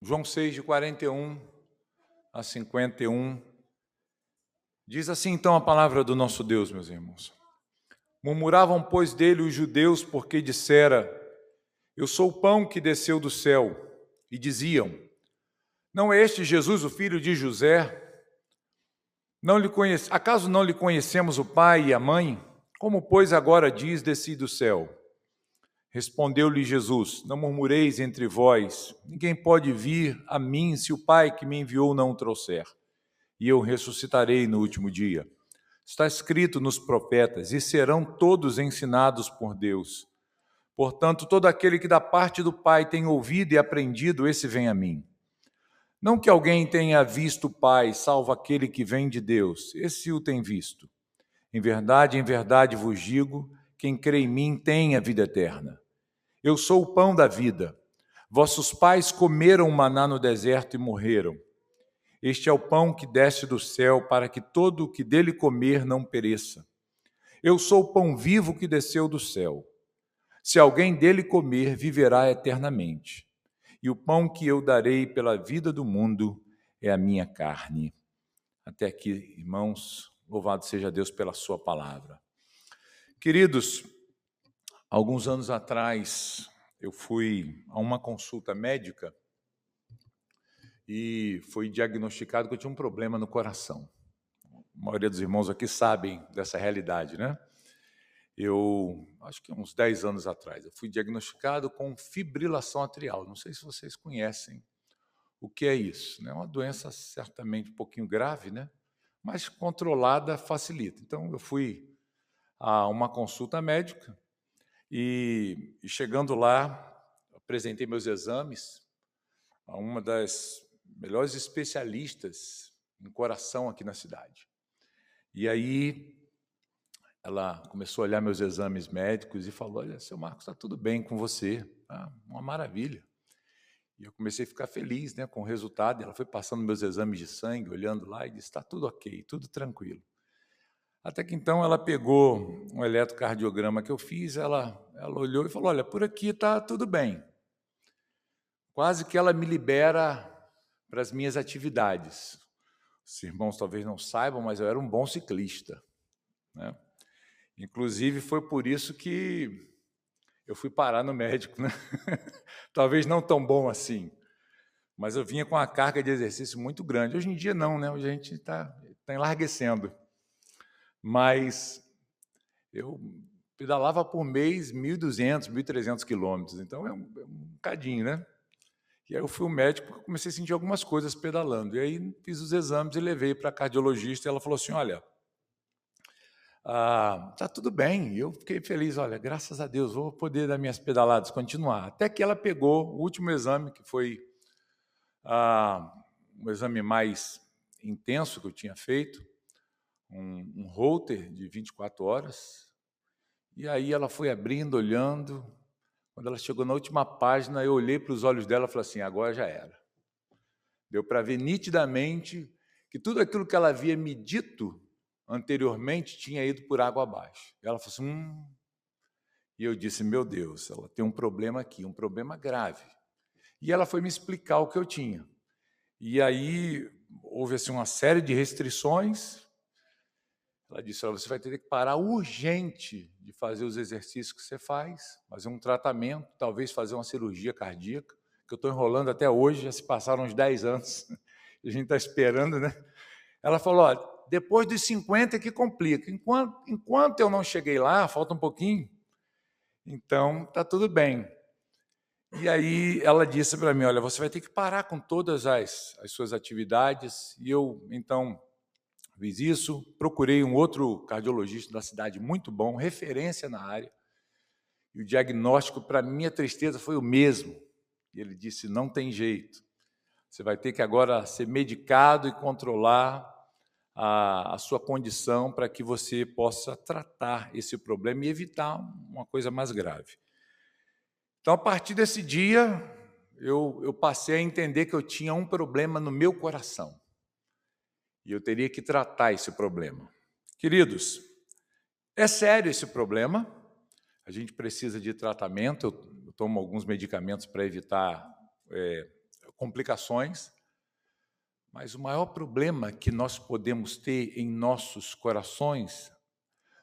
João 6, de 41 a 51. Diz assim então a palavra do nosso Deus, meus irmãos. Murmuravam, pois, dele os judeus, porque dissera: Eu sou o pão que desceu do céu. E diziam: Não é este Jesus, o filho de José? Acaso não lhe conhecemos o pai e a mãe? Como, pois, agora diz: Desci do céu? Respondeu-lhe Jesus: Não murmureis entre vós. Ninguém pode vir a mim se o Pai que me enviou não o trouxer. E eu ressuscitarei no último dia. Está escrito nos profetas: E serão todos ensinados por Deus. Portanto, todo aquele que da parte do Pai tem ouvido e aprendido, esse vem a mim. Não que alguém tenha visto o Pai, salvo aquele que vem de Deus. Esse o tem visto. Em verdade vos digo, quem crê em mim tem a vida eterna. Eu sou o pão da vida. Vossos pais comeram maná no deserto e morreram. Este é o pão que desce do céu, para que todo o que dele comer não pereça. Eu sou o pão vivo que desceu do céu. Se alguém dele comer, viverá eternamente. E o pão que eu darei pela vida do mundo é a minha carne. Até aqui, irmãos, louvado seja Deus pela sua palavra. Queridos, alguns anos atrás, eu fui a uma consulta médica e foi diagnosticado que eu tinha um problema no coração. A maioria dos irmãos aqui sabem dessa realidade, né? Eu, acho que uns 10 anos atrás, eu fui diagnosticado com fibrilação atrial. Não sei se vocês conhecem o que é isso, né? É uma doença certamente um pouquinho grave, né? Mas controlada facilita. Então, eu fui a uma consulta médica e chegando lá, apresentei meus exames a uma das melhores especialistas em coração aqui na cidade. E aí ela começou a olhar meus exames médicos e falou: Olha, seu Marcos, está tudo bem com você, tá uma maravilha. E eu comecei a ficar feliz, né, com o resultado. Ela foi passando meus exames de sangue, olhando lá e disse: está tudo ok, tudo tranquilo. Até que então ela pegou um eletrocardiograma que eu fiz, ela olhou e falou: Olha, por aqui está tudo bem. Quase que ela me libera para as minhas atividades. Os irmãos talvez não saibam, mas eu era um bom ciclista, né? Inclusive, foi por isso que eu fui parar no médico, né? Talvez não tão bom assim, mas eu vinha com uma carga de exercício muito grande. Hoje em dia não, né? Hoje a gente está enlarguecendo. Mas eu pedalava por mês 1.200, 1.300 quilômetros, então é um bocadinho, né? E aí eu fui ao médico porque comecei a sentir algumas coisas pedalando. E aí fiz os exames e levei para a cardiologista e ela falou assim: Olha, tá tudo bem. E eu fiquei feliz, olha, graças a Deus, vou poder dar minhas pedaladas, continuar. Até que ela pegou o último exame, que foi um exame mais intenso que eu tinha feito, um Holter de 24 horas. E aí ela foi abrindo, olhando. Quando ela chegou na última página, eu olhei para os olhos dela e falei assim: agora já era. Deu para ver nitidamente que tudo aquilo que ela havia me dito anteriormente tinha ido por água abaixo. Ela falou assim: E eu disse: meu Deus, ela tem um problema aqui, um problema grave. E ela foi me explicar o que eu tinha. E aí houve assim, uma série de restrições. Ela disse: Olha, você vai ter que parar urgente de fazer os exercícios que você faz, fazer um tratamento, talvez fazer uma cirurgia cardíaca, que eu estou enrolando até hoje, já se passaram uns 10 anos. A gente está esperando, né? Ela falou: Olha, depois dos 50 é que complica. Enquanto eu não cheguei lá, falta um pouquinho, então está tudo bem. E aí ela disse para mim: Olha, você vai ter que parar com todas as suas atividades. E eu, então, fiz isso, procurei um outro cardiologista da cidade muito bom, referência na área. E o diagnóstico, para minha tristeza, foi o mesmo. E ele disse: Não tem jeito. Você vai ter que agora ser medicado e controlar a sua condição para que você possa tratar esse problema e evitar uma coisa mais grave. Então, a partir desse dia, eu passei a entender que eu tinha um problema no meu coração. E eu teria que tratar esse problema. Queridos, é sério esse problema. A gente precisa de tratamento. Eu tomo alguns medicamentos para evitar complicações, mas o maior problema que nós podemos ter em nossos corações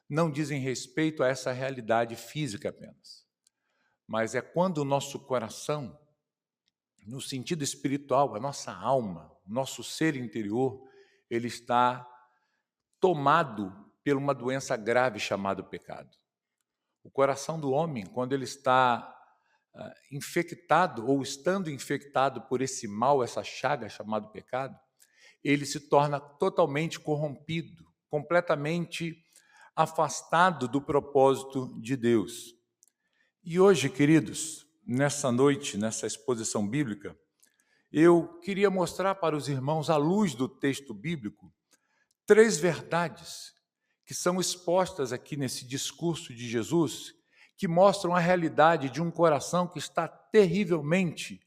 não dizem respeito a essa realidade física apenas, mas é quando o nosso coração, no sentido espiritual, a nossa alma, o nosso ser interior, ele está tomado por uma doença grave chamada pecado. O coração do homem, quando ele está infectado ou estando infectado por esse mal, essa chaga chamada pecado, ele se torna totalmente corrompido, completamente afastado do propósito de Deus. E hoje, queridos, nessa noite, nessa exposição bíblica, eu queria mostrar para os irmãos, à luz do texto bíblico, 3 verdades que são expostas aqui nesse discurso de Jesus, que mostram a realidade de um coração que está terrivelmente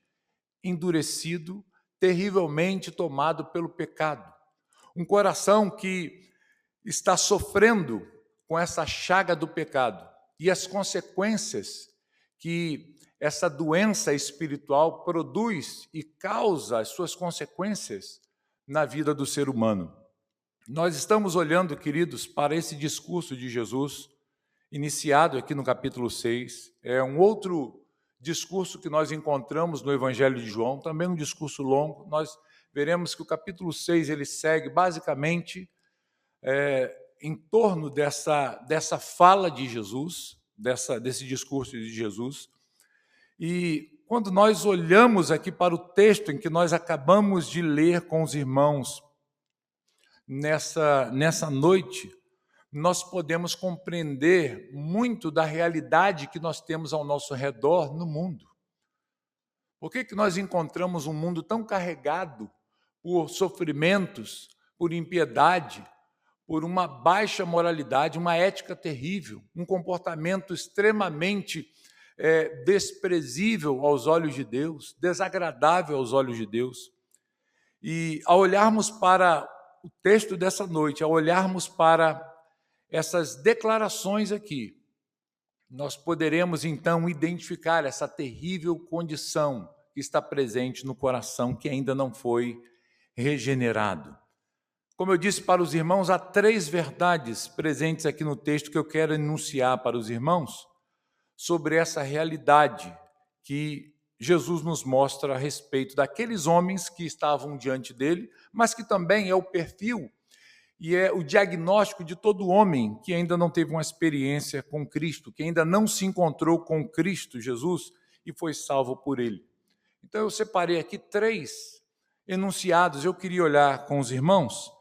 endurecido, terrivelmente tomado pelo pecado. Um coração que está sofrendo com essa chaga do pecado e as consequências que essa doença espiritual produz e causa as suas consequências na vida do ser humano. Nós estamos olhando, queridos, para esse discurso de Jesus, iniciado aqui no capítulo 6. É um outro discurso que nós encontramos no Evangelho de João, também um discurso longo. Nós veremos que o capítulo 6 ele segue basicamente em torno dessa fala de Jesus, desse discurso de Jesus. E quando nós olhamos aqui para o texto em que nós acabamos de ler com os irmãos nessa noite, nós podemos compreender muito da realidade que nós temos ao nosso redor no mundo. Por que nós encontramos um mundo tão carregado por sofrimentos, por impiedade, por uma baixa moralidade, uma ética terrível, um comportamento extremamente desprezível aos olhos de Deus, desagradável aos olhos de Deus? E ao olharmos para o texto dessa noite, ao olharmos para essas declarações aqui, nós poderemos então identificar essa terrível condição que está presente no coração que ainda não foi regenerado. Como eu disse para os irmãos, há 3 verdades presentes aqui no texto que eu quero enunciar para os irmãos sobre essa realidade que Jesus nos mostra a respeito daqueles homens que estavam diante dele, mas que também é o perfil e é o diagnóstico de todo homem que ainda não teve uma experiência com Cristo, que ainda não se encontrou com Cristo Jesus e foi salvo por ele. Então eu separei aqui 3 enunciados, eu queria olhar com os irmãos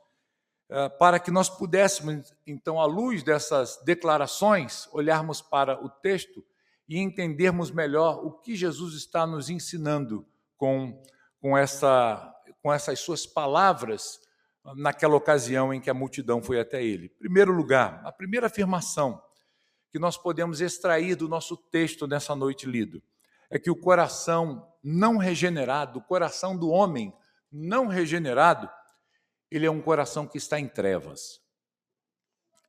para que nós pudéssemos, então, à luz dessas declarações, olharmos para o texto e entendermos melhor o que Jesus está nos ensinando com essas suas palavras naquela ocasião em que a multidão foi até ele. Em primeiro lugar, a primeira afirmação que nós podemos extrair do nosso texto nessa noite lido é que o coração não regenerado, o coração do homem não regenerado, ele é um coração que está em trevas.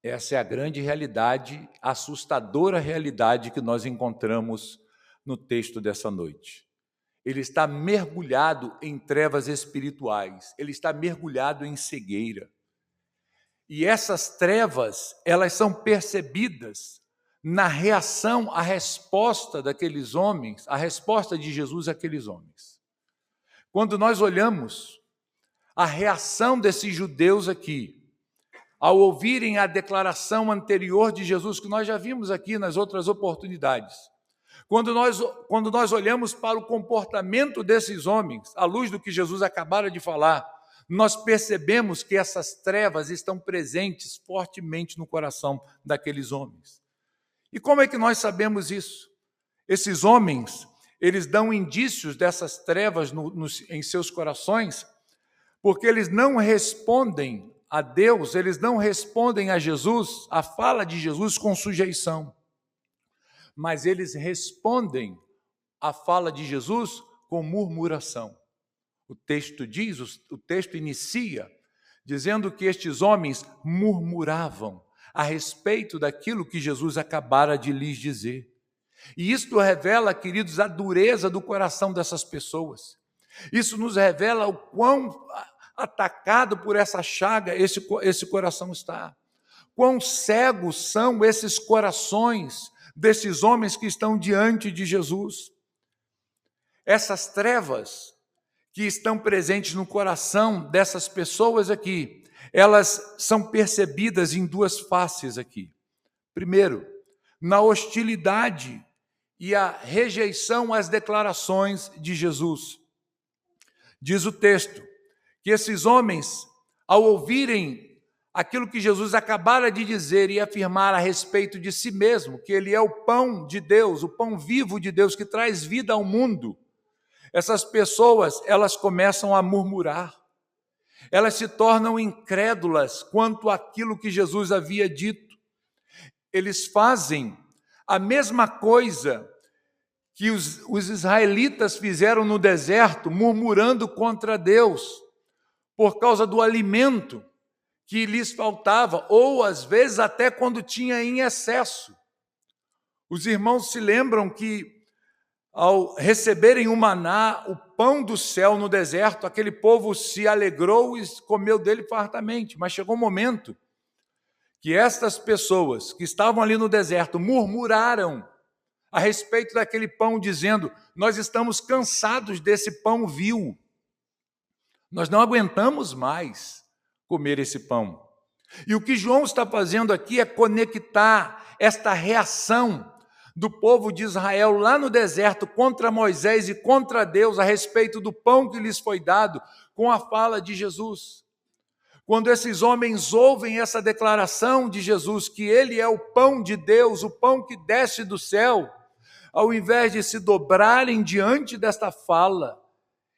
Essa é a grande realidade, a assustadora realidade que nós encontramos no texto dessa noite. Ele está mergulhado em trevas espirituais, ele está mergulhado em cegueira. E essas trevas, elas são percebidas na reação, a resposta daqueles homens, a resposta de Jesus àqueles homens. Quando nós olhamos a reação desses judeus aqui, ao ouvirem a declaração anterior de Jesus, que nós já vimos aqui nas outras oportunidades, quando nós olhamos para o comportamento desses homens, à luz do que Jesus acabara de falar, nós percebemos que essas trevas estão presentes fortemente no coração daqueles homens. E como é que nós sabemos isso? Esses homens, eles dão indícios dessas trevas em seus corações, porque eles não respondem a Deus, eles não respondem a Jesus, a fala de Jesus com sujeição, mas eles respondem à fala de Jesus com murmuração. O texto inicia dizendo que estes homens murmuravam a respeito daquilo que Jesus acabara de lhes dizer. E isto revela, queridos, a dureza do coração dessas pessoas. Isso nos revela o quão atacado por essa chaga esse coração está. Quão cegos são esses corações desses homens que estão diante de Jesus. Essas trevas que estão presentes no coração dessas pessoas aqui, elas são percebidas em duas faces aqui. Primeiro, na hostilidade e a rejeição às declarações de Jesus. Diz o texto que esses homens, ao ouvirem aquilo que Jesus acabara de dizer e afirmar a respeito de si mesmo, que ele é o pão de Deus, o pão vivo de Deus que traz vida ao mundo, essas pessoas, elas começam a murmurar. Elas se tornam incrédulas quanto àquilo que Jesus havia dito. Eles fazem a mesma coisa que os israelitas fizeram no deserto, murmurando contra Deus, por causa do alimento que lhes faltava, ou às vezes até quando tinha em excesso. Os irmãos se lembram que, ao receberem o maná, o pão do céu no deserto, aquele povo se alegrou e comeu dele fartamente, mas chegou um momento que estas pessoas que estavam ali no deserto murmuraram a respeito daquele pão, dizendo: nós estamos cansados desse pão vil, nós não aguentamos mais comer esse pão. E o que João está fazendo aqui é conectar esta reação do povo de Israel lá no deserto contra Moisés e contra Deus a respeito do pão que lhes foi dado com a fala de Jesus. Quando esses homens ouvem essa declaração de Jesus, que ele é o pão de Deus, o pão que desce do céu, ao invés de se dobrarem diante desta fala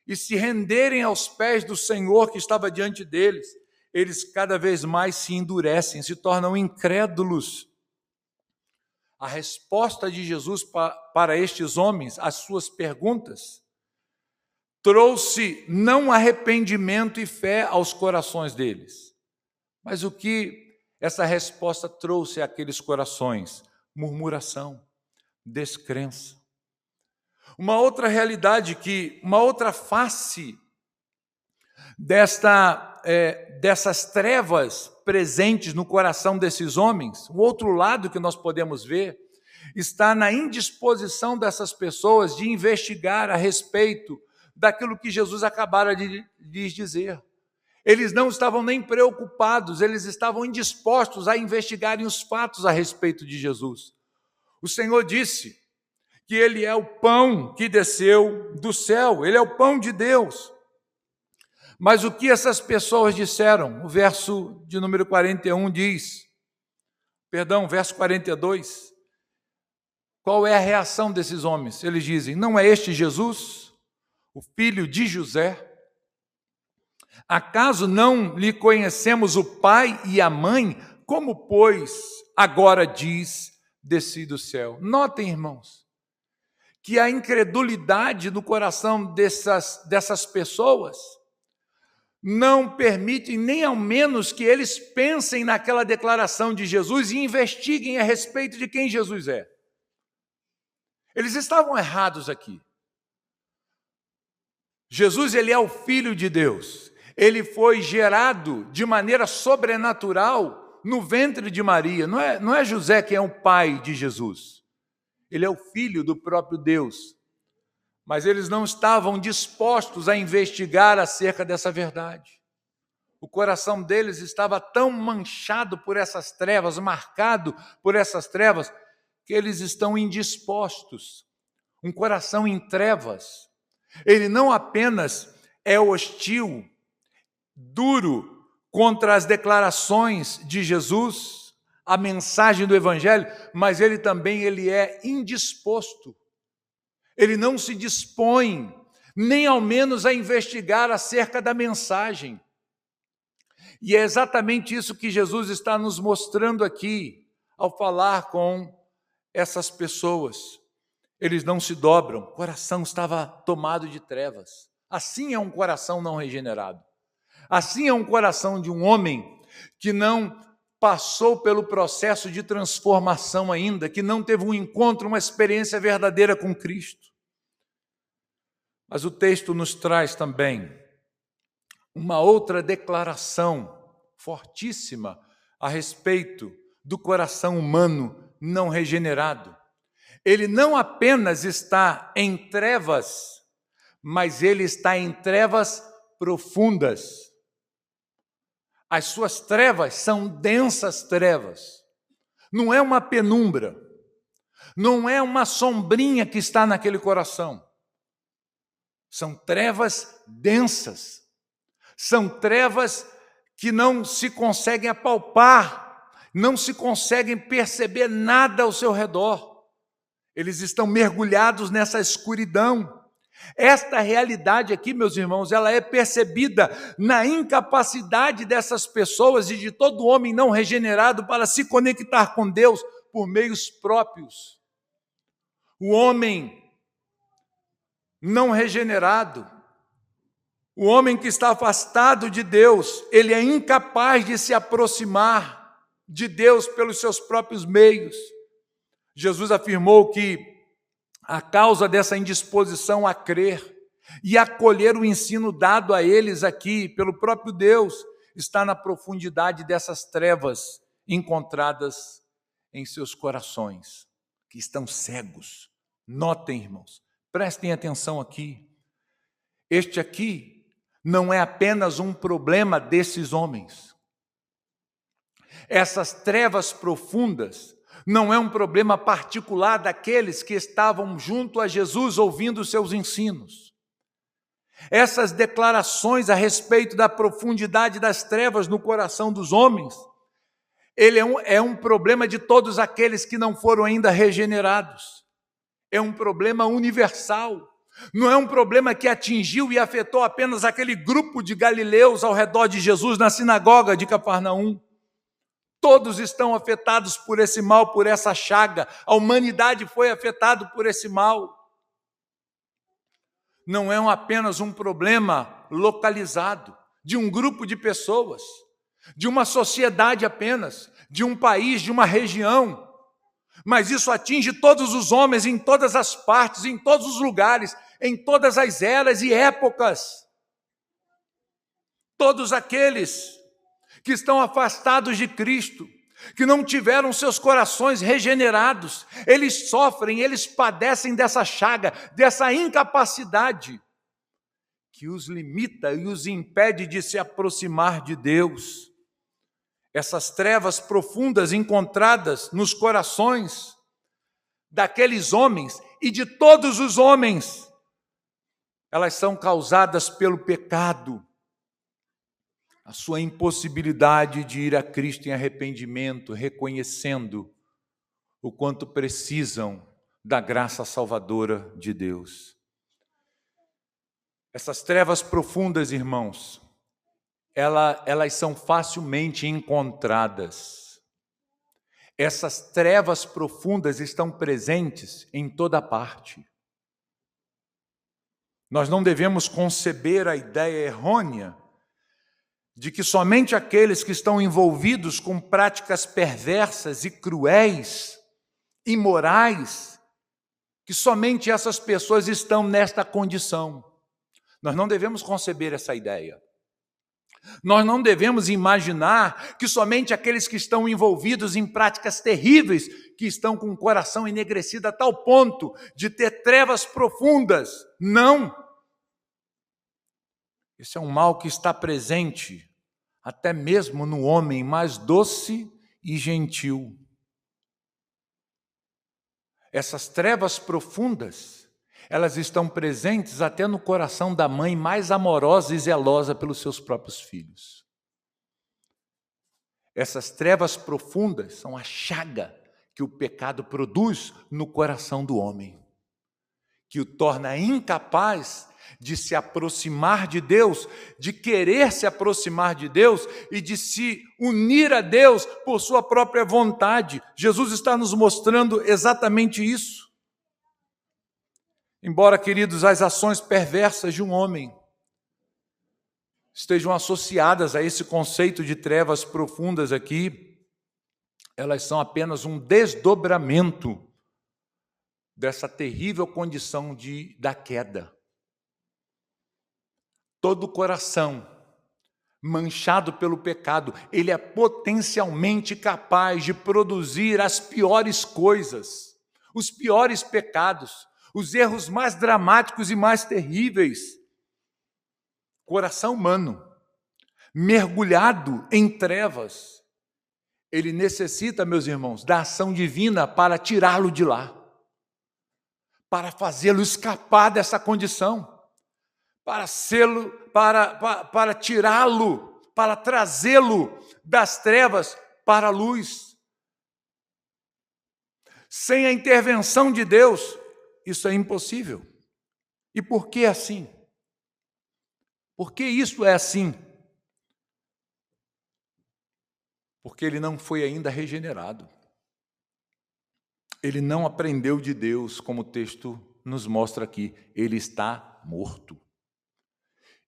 e se renderem aos pés do Senhor que estava diante deles, eles cada vez mais se endurecem, se tornam incrédulos. A resposta de Jesus para estes homens, as suas perguntas, trouxe não arrependimento e fé aos corações deles, mas o que essa resposta trouxe àqueles corações? Murmuração, descrença. Uma outra realidade, uma outra face dessas trevas presentes no coração desses homens, o outro lado que nós podemos ver, está na indisposição dessas pessoas de investigar a respeito daquilo que Jesus acabara de lhes dizer. Eles não estavam nem preocupados, eles estavam indispostos a investigarem os fatos a respeito de Jesus. O Senhor disse que ele é o pão que desceu do céu, ele é o pão de Deus. Mas o que essas pessoas disseram? O verso de número 41 diz, verso 42, qual é a reação desses homens? Eles dizem: não é este Jesus, o filho de José? Acaso não lhe conhecemos o pai e a mãe? Como, pois, agora diz, desci do céu? Notem, irmãos, que a incredulidade no coração dessas pessoas não permite nem ao menos que eles pensem naquela declaração de Jesus e investiguem a respeito de quem Jesus é. Eles estavam errados aqui. Jesus, ele é o Filho de Deus. Ele foi gerado de maneira sobrenatural no ventre de Maria. Não é José quem é o pai de Jesus. Ele é o Filho do próprio Deus. Mas eles não estavam dispostos a investigar acerca dessa verdade. O coração deles estava tão manchado por essas trevas, marcado por essas trevas, que eles estão indispostos. Um coração em trevas, ele não apenas é hostil, duro contra as declarações de Jesus, a mensagem do Evangelho, mas ele também é indisposto. Ele não se dispõe, nem ao menos a investigar acerca da mensagem. E é exatamente isso que Jesus está nos mostrando aqui, ao falar com essas pessoas. Eles não se dobram, o coração estava tomado de trevas. Assim é um coração não regenerado. Assim é um coração de um homem que não passou pelo processo de transformação ainda, que não teve um encontro, uma experiência verdadeira com Cristo. Mas o texto nos traz também uma outra declaração fortíssima a respeito do coração humano não regenerado. Ele não apenas está em trevas, mas ele está em trevas profundas. As suas trevas são densas trevas. Não é uma penumbra, não é uma sombrinha que está naquele coração. São trevas densas. São trevas que não se conseguem apalpar, não se conseguem perceber nada ao seu redor. Eles estão mergulhados nessa escuridão. Esta realidade aqui, meus irmãos, ela é percebida na incapacidade dessas pessoas e de todo homem não regenerado para se conectar com Deus por meios próprios. O homem não regenerado, o homem que está afastado de Deus, ele é incapaz de se aproximar de Deus pelos seus próprios meios. Jesus afirmou que a causa dessa indisposição a crer e acolher o ensino dado a eles aqui pelo próprio Deus está na profundidade dessas trevas encontradas em seus corações, que estão cegos. Notem, irmãos, prestem atenção aqui. Este aqui não é apenas um problema desses homens. Essas trevas profundas não é um problema particular daqueles que estavam junto a Jesus ouvindo os seus ensinos. Essas declarações a respeito da profundidade das trevas no coração dos homens, ele é um problema de todos aqueles que não foram ainda regenerados. É um problema universal. Não é um problema que atingiu e afetou apenas aquele grupo de galileus ao redor de Jesus na sinagoga de Cafarnaum. Todos estão afetados por esse mal, por essa chaga. A humanidade foi afetada por esse mal. Não é apenas um problema localizado, de um grupo de pessoas, de uma sociedade apenas, de um país, de uma região. Mas isso atinge todos os homens, em todas as partes, em todos os lugares, em todas as eras e épocas. Todos aqueles que estão afastados de Cristo, que não tiveram seus corações regenerados, eles sofrem, eles padecem dessa chaga, dessa incapacidade que os limita e os impede de se aproximar de Deus. Essas trevas profundas encontradas nos corações daqueles homens e de todos os homens, elas são causadas pelo pecado. A sua impossibilidade de ir a Cristo em arrependimento, reconhecendo o quanto precisam da graça salvadora de Deus. Essas trevas profundas, irmãos, elas são facilmente encontradas. Essas trevas profundas estão presentes em toda parte. Nós não devemos conceber a ideia errônea de que somente aqueles que estão envolvidos com práticas perversas e cruéis, imorais, que somente essas pessoas estão nesta condição. Nós não devemos conceber essa ideia. Nós não devemos imaginar que somente aqueles que estão envolvidos em práticas terríveis, que estão com o coração enegrecido a tal ponto de ter trevas profundas. Não! Esse é um mal que está presente até mesmo no homem mais doce e gentil. Essas trevas profundas, elas estão presentes até no coração da mãe mais amorosa e zelosa pelos seus próprios filhos. Essas trevas profundas são a chaga que o pecado produz no coração do homem, que o torna incapaz de se aproximar de Deus, de querer se aproximar de Deus e de se unir a Deus por sua própria vontade. Jesus está nos mostrando exatamente isso. Embora, queridos, as ações perversas de um homem estejam associadas a esse conceito de trevas profundas aqui, elas são apenas um desdobramento dessa terrível condição da queda. todo coração manchado pelo pecado, ele é potencialmente capaz de produzir as piores coisas, os piores pecados, os erros mais dramáticos e mais terríveis. Coração humano, mergulhado em trevas, ele necessita, meus irmãos, da ação divina para tirá-lo de lá, para fazê-lo escapar dessa condição, para tirá-lo, para trazê-lo das trevas para a luz. Sem a intervenção de Deus, isso é impossível. E por que assim? Por que isso é assim? Porque ele não foi ainda regenerado. Ele não aprendeu de Deus, como o texto nos mostra aqui. Ele está morto.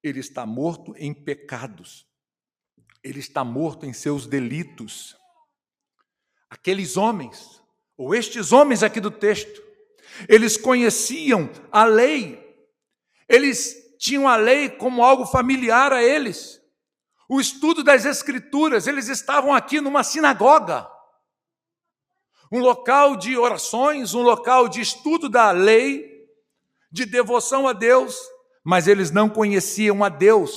Ele está morto em pecados. Ele está morto em seus delitos. Aqueles homens, ou estes homens aqui do texto, eles conheciam a lei. Eles tinham a lei como algo familiar a eles. O estudo das Escrituras, eles estavam aqui numa sinagoga, um local de orações, um local de estudo da lei, de devoção a Deus, mas eles não conheciam a Deus,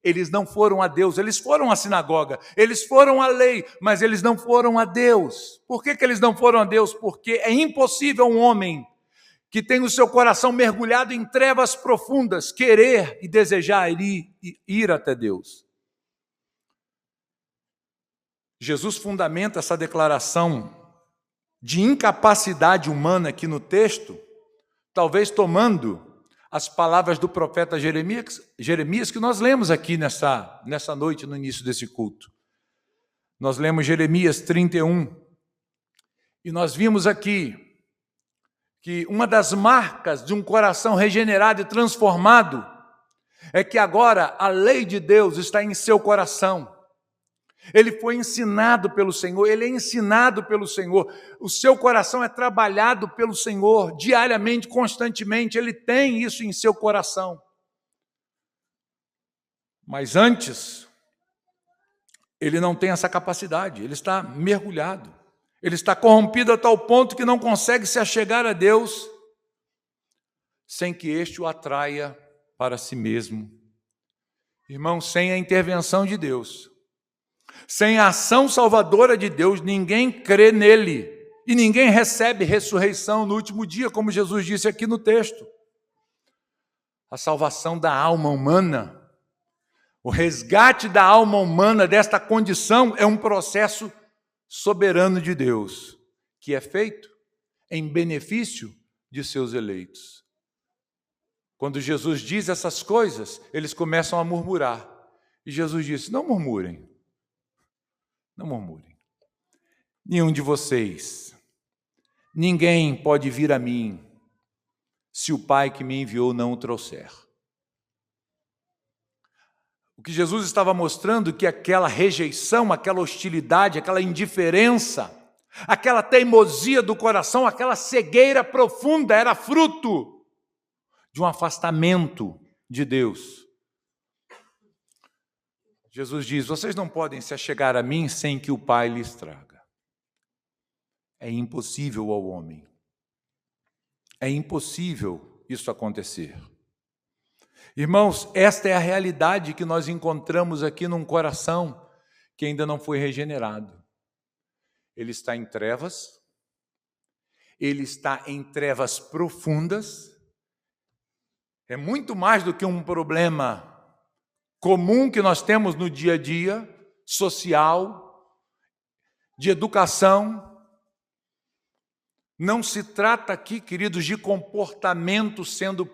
eles não foram a Deus, eles foram à sinagoga, eles foram à lei, mas eles não foram a Deus. Por que eles não foram a Deus? Porque é impossível um homem que tem o seu coração mergulhado em trevas profundas querer e desejar ir até Deus. Jesus fundamenta essa declaração de incapacidade humana aqui no texto, talvez tomando as palavras do profeta Jeremias que nós lemos aqui nessa noite, no início desse culto. Nós lemos Jeremias 31, e nós vimos aqui que uma das marcas de um coração regenerado e transformado é que agora a lei de Deus está em seu coração. Ele foi ensinado pelo Senhor, ele é ensinado pelo Senhor, o seu coração é trabalhado pelo Senhor diariamente, constantemente, ele tem isso em seu coração. Mas antes, ele não tem essa capacidade, ele está mergulhado, ele está corrompido a tal ponto que não consegue se achegar a Deus sem que este o atraia para si mesmo. Irmão, sem a intervenção de Deus, sem a ação salvadora de Deus, ninguém crê nele e ninguém recebe ressurreição no último dia, como Jesus disse aqui no texto. A salvação da alma humana, o resgate da alma humana desta condição é um processo soberano de Deus, que é feito em benefício de seus eleitos. Quando Jesus diz essas coisas, eles começam a murmurar. E Jesus disse: não murmurem. Não murmurem. Nenhum de vocês, ninguém pode vir a mim se o Pai que me enviou não o trouxer. O que Jesus estava mostrando que aquela rejeição, aquela hostilidade, aquela indiferença, aquela teimosia do coração, aquela cegueira profunda era fruto de um afastamento de Deus. Jesus diz: vocês não podem se achegar a mim sem que o Pai lhes traga. É impossível ao homem. É impossível isso acontecer. Irmãos, esta é a realidade que nós encontramos aqui num coração que ainda não foi regenerado. Ele está em trevas, ele está em trevas profundas. É muito mais do que um problema comum que nós temos no dia a dia, social, de educação. Não se trata aqui, queridos, de comportamento sendo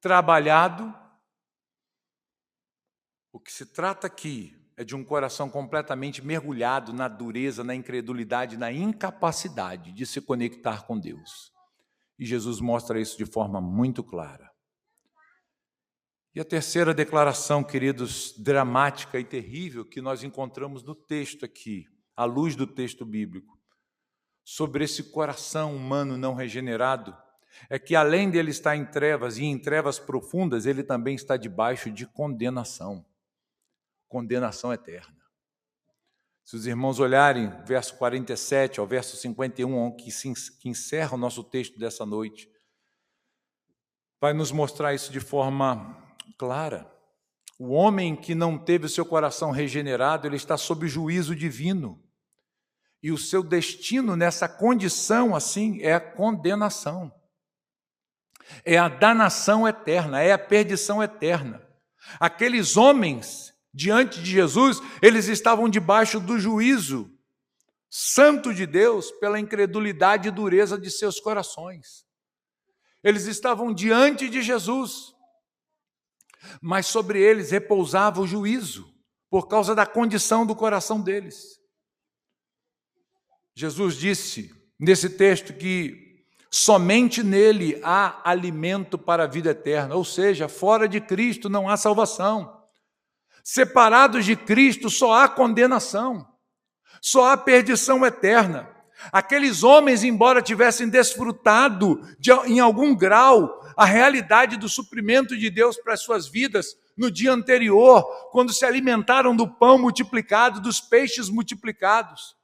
trabalhado. O que se trata aqui é de um coração completamente mergulhado na dureza, na incredulidade, na incapacidade de se conectar com Deus. E Jesus mostra isso de forma muito clara. E a terceira declaração, queridos, dramática e terrível que nós encontramos no texto aqui, à luz do texto bíblico, sobre esse coração humano não regenerado, é que além dele estar em trevas e em trevas profundas, ele também está debaixo de condenação. Condenação eterna. Se os irmãos olharem verso 47 ao verso 51, que encerra o nosso texto dessa noite, vai nos mostrar isso de forma clara. O homem que não teve o seu coração regenerado, ele está sob juízo divino. E o seu destino nessa condição assim é a condenação. É a danação eterna, é a perdição eterna. Aqueles homens, diante de Jesus, eles estavam debaixo do juízo santo de Deus pela incredulidade e dureza de seus corações. Eles estavam diante de Jesus, mas sobre eles repousava o juízo, por causa da condição do coração deles. Jesus disse nesse texto que somente nele há alimento para a vida eterna, ou seja, fora de Cristo não há salvação. Separados de Cristo só há condenação, só há perdição eterna. Aqueles homens, embora tivessem desfrutado em algum grau a realidade do suprimento de Deus para as suas vidas no dia anterior, quando se alimentaram do pão multiplicado, dos peixes multiplicados,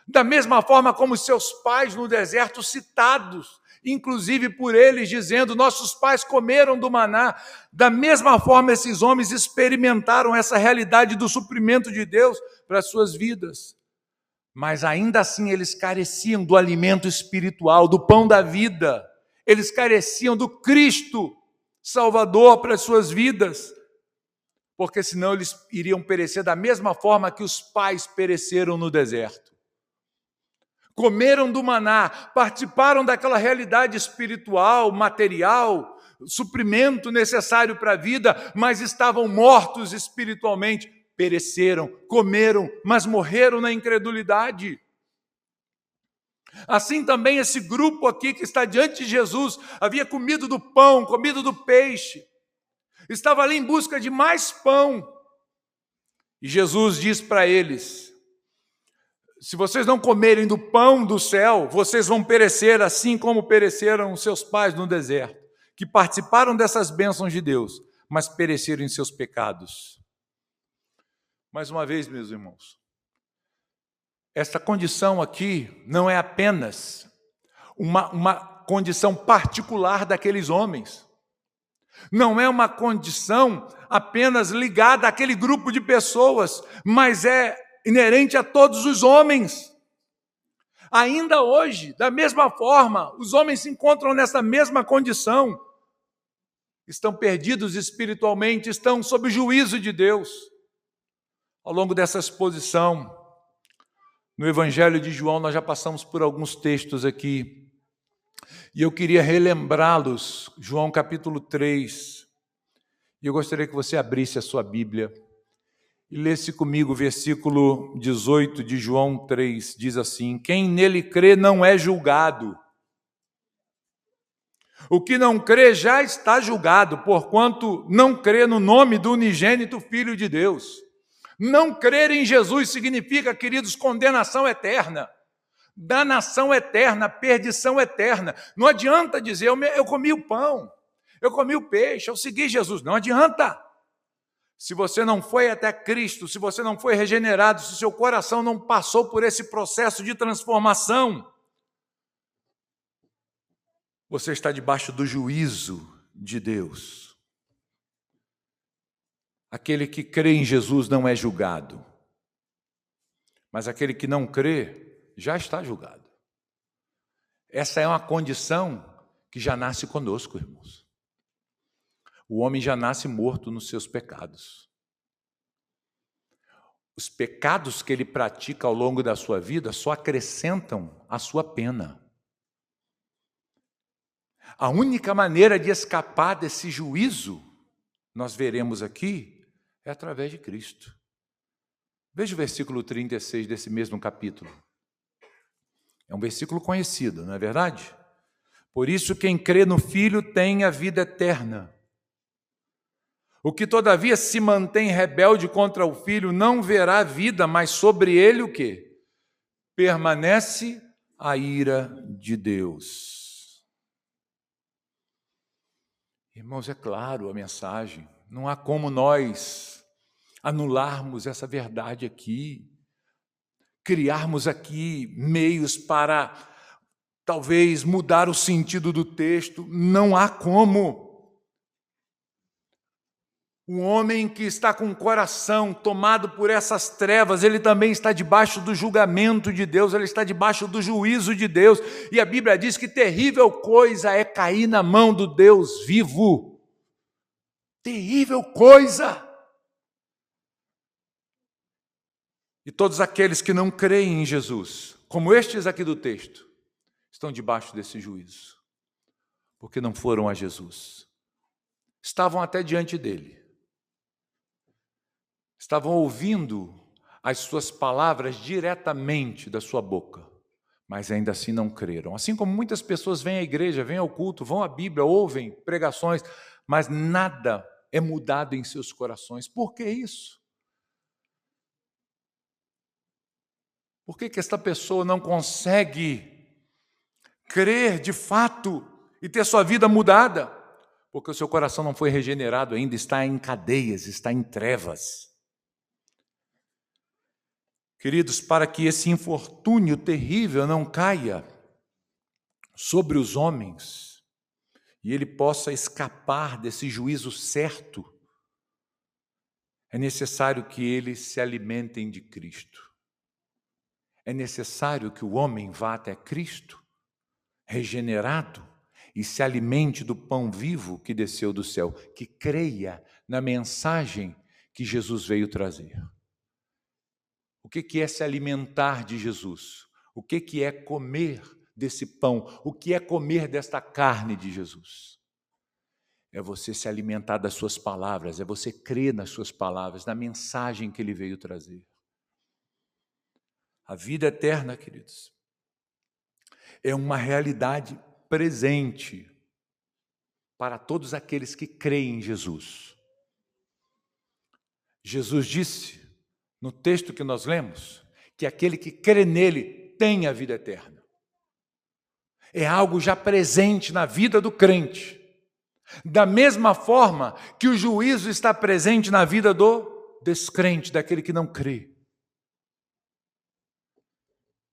da mesma forma como seus pais no deserto, citados, inclusive por eles, dizendo, nossos pais comeram do maná, da mesma forma esses homens experimentaram essa realidade do suprimento de Deus para as suas vidas. Mas ainda assim eles careciam do alimento espiritual, do pão da vida. Eles careciam do Cristo Salvador para as suas vidas, porque senão eles iriam perecer da mesma forma que os pais pereceram no deserto. Comeram do maná, participaram daquela realidade espiritual, material, suprimento necessário para a vida, mas estavam mortos espiritualmente. Pereceram, comeram, mas morreram na incredulidade. Assim também esse grupo aqui que está diante de Jesus, havia comido do pão, comido do peixe, estava ali em busca de mais pão. E Jesus diz para eles, se vocês não comerem do pão do céu, vocês vão perecer assim como pereceram seus pais no deserto, que participaram dessas bênçãos de Deus, mas pereceram em seus pecados. Mais uma vez, meus irmãos, esta condição aqui não é apenas uma condição particular daqueles homens. Não é uma condição apenas ligada àquele grupo de pessoas, mas é inerente a todos os homens. Ainda hoje, da mesma forma, os homens se encontram nessa mesma condição. Estão perdidos espiritualmente, estão sob o juízo de Deus. Ao longo dessa exposição, no Evangelho de João, nós já passamos por alguns textos aqui, e eu queria relembrá-los, João capítulo 3, e eu gostaria que você abrisse a sua Bíblia e lesse comigo o versículo 18 de João 3, diz assim, quem nele crê não é julgado. O que não crê já está julgado, porquanto não crê no nome do unigênito Filho de Deus. Não crer em Jesus significa, queridos, condenação eterna, danação eterna, perdição eterna. Não adianta dizer, eu comi o pão, eu comi o peixe, eu segui Jesus. Não adianta. Se você não foi até Cristo, se você não foi regenerado, se seu coração não passou por esse processo de transformação, você está debaixo do juízo de Deus. Aquele que crê em Jesus não é julgado, mas aquele que não crê já está julgado. Essa é uma condição que já nasce conosco, irmãos. O homem já nasce morto nos seus pecados. Os pecados que ele pratica ao longo da sua vida só acrescentam a sua pena. A única maneira de escapar desse juízo, nós veremos aqui, é através de Cristo. Veja o versículo 36 desse mesmo capítulo. É um versículo conhecido, não é verdade? Por isso, quem crê no Filho tem a vida eterna. O que, todavia, se mantém rebelde contra o Filho não verá vida, mas sobre ele o quê? Permanece a ira de Deus. Irmãos, é claro a mensagem, não há como nós anularmos essa verdade aqui, criarmos aqui meios para talvez mudar o sentido do texto, não há como. O homem que está com o coração tomado por essas trevas, ele também está debaixo do julgamento de Deus, ele está debaixo do juízo de Deus. E a Bíblia diz que terrível coisa é cair na mão do Deus vivo. Terrível coisa! E todos aqueles que não creem em Jesus, como estes aqui do texto, estão debaixo desse juízo, porque não foram a Jesus. Estavam até diante dele. Estavam ouvindo as suas palavras diretamente da sua boca, mas ainda assim não creram. Assim como muitas pessoas vêm à igreja, vêm ao culto, vão à Bíblia, ouvem pregações, mas nada é mudado em seus corações. Por que isso? Por que esta pessoa não consegue crer de fato e ter sua vida mudada? Porque o seu coração não foi regenerado ainda, está em cadeias, está em trevas. Queridos, para que esse infortúnio terrível não caia sobre os homens e ele possa escapar desse juízo certo, é necessário que eles se alimentem de Cristo. É necessário que o homem vá até Cristo, regenerado, e se alimente do pão vivo que desceu do céu, que creia na mensagem que Jesus veio trazer. O que é se alimentar de Jesus? O que é comer desse pão? O que é comer desta carne de Jesus? É você se alimentar das suas palavras, é você crer nas suas palavras, na mensagem que ele veio trazer. A vida eterna, queridos, é uma realidade presente para todos aqueles que creem em Jesus. Jesus disse, no texto que nós lemos, que aquele que crê nele tem a vida eterna. É algo já presente na vida do crente. Da mesma forma que o juízo está presente na vida do descrente, daquele que não crê.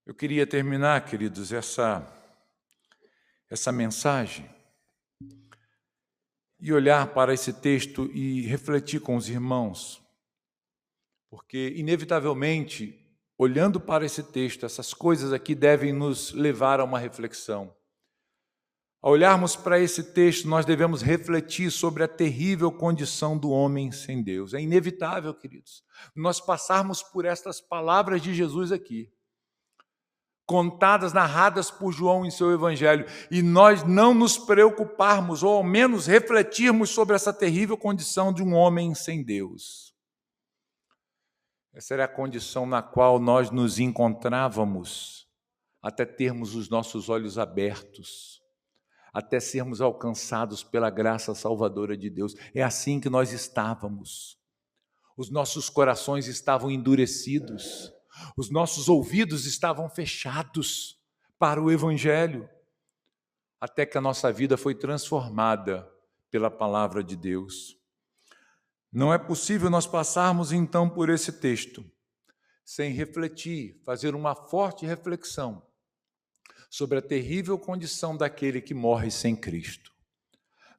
Eu queria terminar, queridos, essa mensagem e olhar para esse texto e refletir com os irmãos, porque, inevitavelmente, olhando para esse texto, essas coisas aqui devem nos levar a uma reflexão. Ao olharmos para esse texto, nós devemos refletir sobre a terrível condição do homem sem Deus. É inevitável, queridos, nós passarmos por estas palavras de Jesus aqui, contadas, narradas por João em seu evangelho, e nós não nos preocuparmos, ou ao menos refletirmos sobre essa terrível condição de um homem sem Deus. Essa era a condição na qual nós nos encontrávamos até termos os nossos olhos abertos, até sermos alcançados pela graça salvadora de Deus. É assim que nós estávamos. Os nossos corações estavam endurecidos, os nossos ouvidos estavam fechados para o Evangelho, até que a nossa vida foi transformada pela palavra de Deus. Não é possível nós passarmos então por esse texto sem refletir, fazer uma forte reflexão sobre a terrível condição daquele que morre sem Cristo,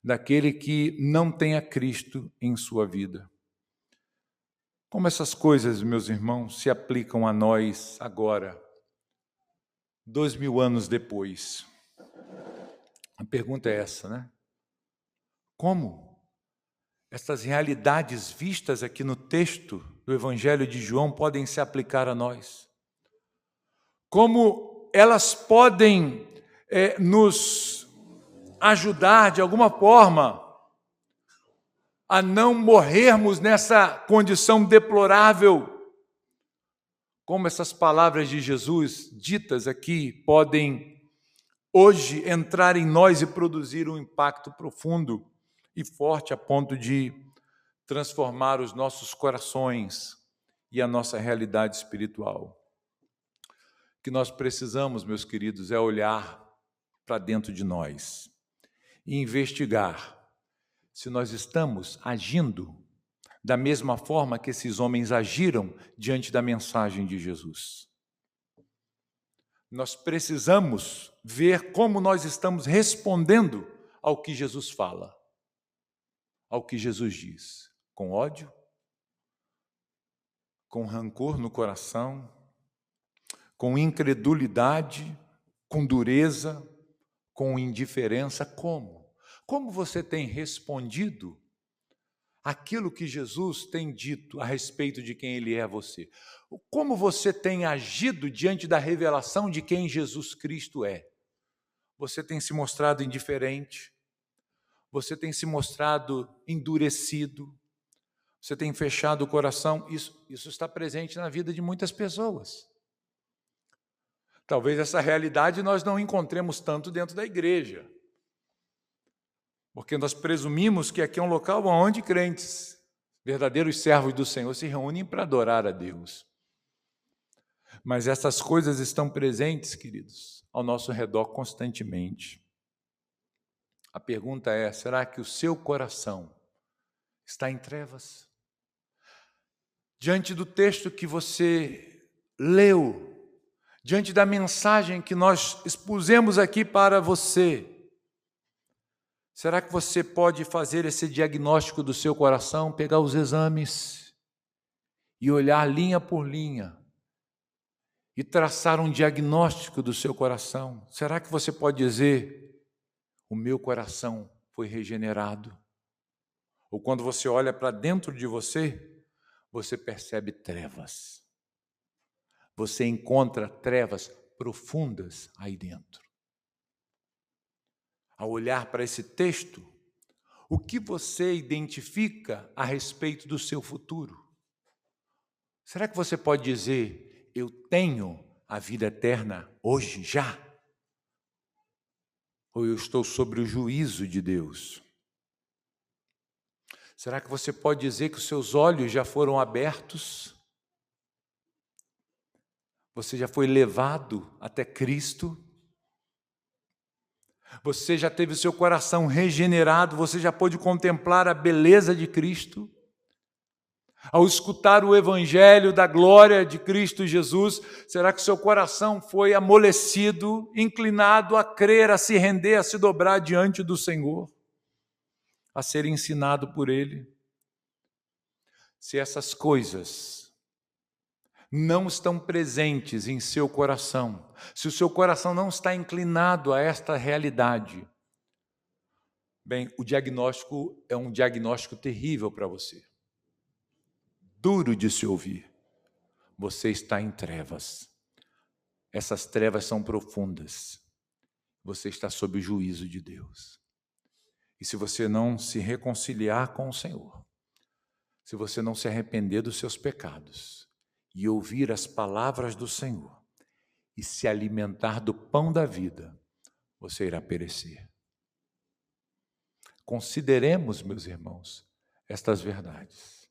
daquele que não tem a Cristo em sua vida. Como essas coisas, meus irmãos, se aplicam a nós agora, 2000 anos depois? A pergunta é essa, né? Como essas realidades vistas aqui no texto do Evangelho de João podem se aplicar a nós? Como elas podem nos ajudar, de alguma forma, a não morrermos nessa condição deplorável? Como essas palavras de Jesus, ditas aqui, podem hoje entrar em nós e produzir um impacto profundo e forte a ponto de transformar os nossos corações e a nossa realidade espiritual. O que nós precisamos, meus queridos, é olhar para dentro de nós e investigar se nós estamos agindo da mesma forma que esses homens agiram diante da mensagem de Jesus. Nós precisamos ver como nós estamos respondendo ao que Jesus fala, ao que Jesus diz, com ódio, com rancor no coração, com incredulidade, com dureza, com indiferença. Como? Como você tem respondido aquilo que Jesus tem dito a respeito de quem Ele é a você? Como você tem agido diante da revelação de quem Jesus Cristo é? Você tem se mostrado indiferente? Você tem se mostrado endurecido? Você tem fechado o coração? Isso está presente na vida de muitas pessoas. Talvez essa realidade nós não encontremos tanto dentro da igreja, porque nós presumimos que aqui é um local onde crentes, verdadeiros servos do Senhor, se reúnem para adorar a Deus. Mas essas coisas estão presentes, queridos, ao nosso redor constantemente. A pergunta é: será que o seu coração está em trevas? Diante do texto que você leu, diante da mensagem que nós expusemos aqui para você, será que você pode fazer esse diagnóstico do seu coração, pegar os exames e olhar linha por linha e traçar um diagnóstico do seu coração? Será que você pode dizer: o meu coração foi regenerado? Ou quando você olha para dentro de você, você percebe trevas. Você encontra trevas profundas aí dentro. Ao olhar para esse texto, o que você identifica a respeito do seu futuro? Será que você pode dizer: eu tenho a vida eterna hoje, já? Ou eu estou sobre o juízo de Deus? Será que você pode dizer que os seus olhos já foram abertos? Você já foi levado até Cristo? Você já teve o seu coração regenerado? Você já pôde contemplar a beleza de Cristo? Ao escutar o evangelho da glória de Cristo Jesus, será que o seu coração foi amolecido, inclinado a crer, a se render, a se dobrar diante do Senhor, a ser ensinado por Ele? Se essas coisas não estão presentes em seu coração, se o seu coração não está inclinado a esta realidade, bem, o diagnóstico é um diagnóstico terrível para você. Duro de se ouvir. Você está em trevas. Essas trevas são profundas. Você está sob o juízo de Deus. E se você não se reconciliar com o Senhor, se você não se arrepender dos seus pecados e ouvir as palavras do Senhor e se alimentar do pão da vida, você irá perecer. Consideremos, meus irmãos, estas verdades.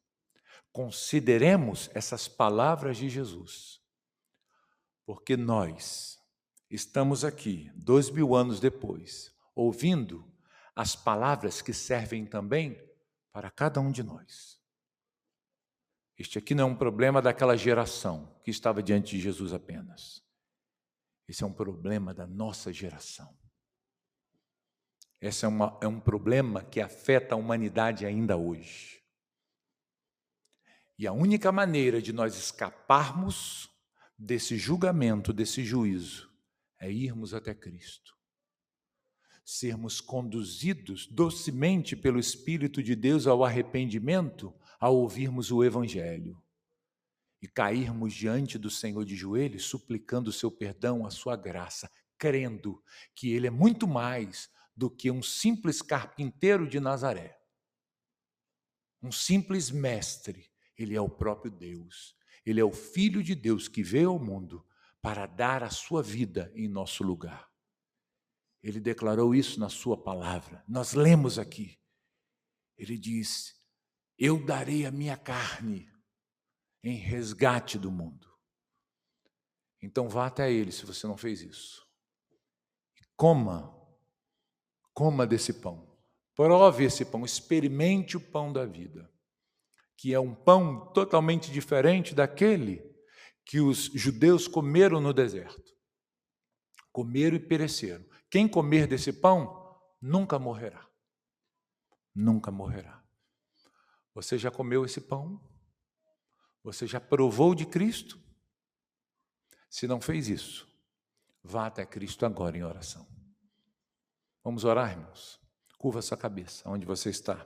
Consideremos essas palavras de Jesus, porque nós estamos aqui, 2000 anos depois, ouvindo as palavras que servem também para cada um de nós. Este aqui não é um problema daquela geração que estava diante de Jesus apenas. Esse é um problema da nossa geração. Esse é um problema que afeta a humanidade ainda hoje. E a única maneira de nós escaparmos desse julgamento, desse juízo, é irmos até Cristo. Sermos conduzidos docemente pelo Espírito de Deus ao arrependimento, ao ouvirmos o Evangelho. E cairmos diante do Senhor de joelhos, suplicando o seu perdão, a sua graça, crendo que Ele é muito mais do que um simples carpinteiro de Nazaré. Um simples mestre. Ele é o próprio Deus. Ele é o Filho de Deus que veio ao mundo para dar a sua vida em nosso lugar. Ele declarou isso na sua palavra. Nós lemos aqui. Ele diz: eu darei a minha carne em resgate do mundo. Então vá até Ele se você não fez isso. Coma desse pão. Prove esse pão, experimente o pão da vida, que é um pão totalmente diferente daquele que os judeus comeram no deserto. Comeram e pereceram. Quem comer desse pão nunca morrerá. Nunca morrerá. Você já comeu esse pão? Você já provou de Cristo? Se não fez isso, vá até Cristo agora em oração. Vamos orar, irmãos? Curva sua cabeça, onde você está.